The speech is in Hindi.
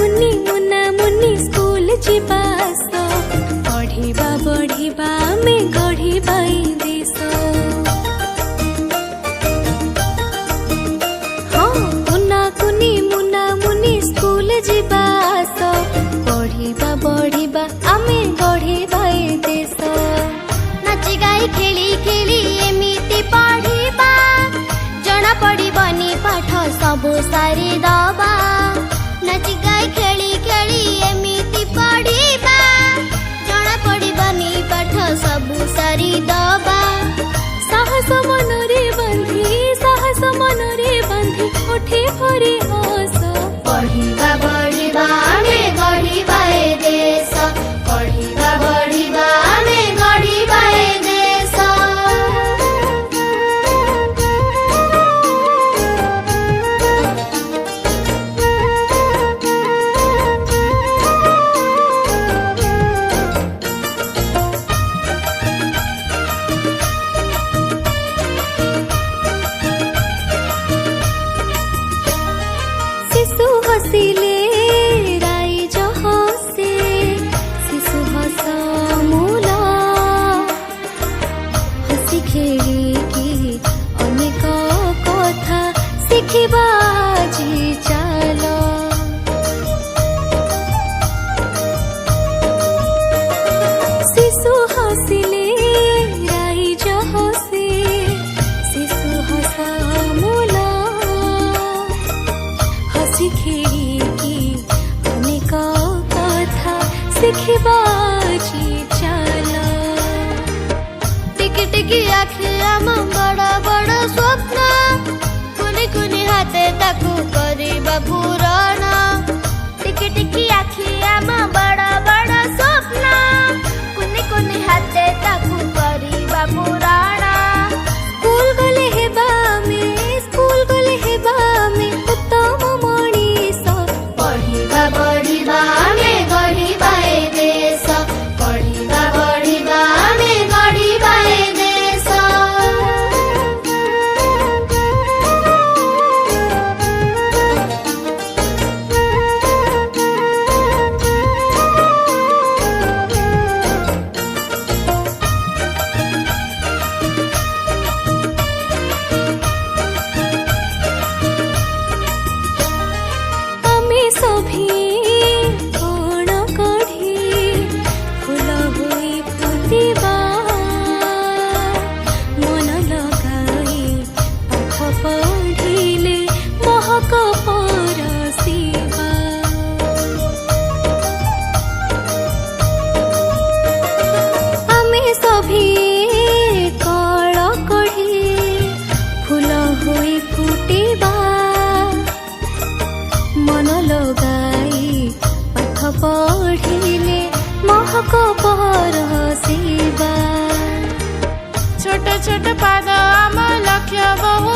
कुनी मुना मुनी स्कूल जीवास पढ़िबा बढ़िबा में गढ़िबा देश। हाँ कुना कुनी मुना मुनी स्कूल जीवास पढ़िबा बढ़िबा आमे गढ़िबा देश। नाची गाई खेली खेली एमिति पढ़िबा जना पड़िबनी पाठ सबु सारी दबा। नाची गाई खेली खेली एमिति पढ़िबा जना पड़िबनी पाठ सबु सारी दबा। साहस मनरे बांधी उठे भरे हस पढ़िबा बढ़िबा आमे गढ़िबा देश। पढ़िबा बढ़िबा आमे गढ़िबा देश। शिशु हसिले राई जहसे शिशु हस मूला हसी खेलिकी अनेक कथा शिखिबा जी चाल। शिशु हसिले राई जहसे शिशु हस मूला हसी खेलिकी अनेक कथा शिखिबा जी चाल। टिकी टिकी आखि आम बड़ बड़ स्वप्न कुनी कुनी हाथे ताकू करिबा पूरण। टिकी टिकी आखि आम बड़ बड़ स्वप्न कुनी कुनी हाथे ताकू करिबा पूरण। स्कूल गले हेबा में उत्तम मनीष पढ़िबा बढ़िबा आमे गढ़िबा देश। पढ़िबा बढ़िबा आमे गढ़िबा देश। आमे सभी कोण कढ़ी फूल हुई फुटिबा मन लगाई पाठ पढ़िले महक परसिबा। आमे सभी कळ कढ़ी फूल हुई फुटिबा मन लगाई पाठ पढ़िले महक परसिबा। छोट छोट पाद आम लक्ष्य बहु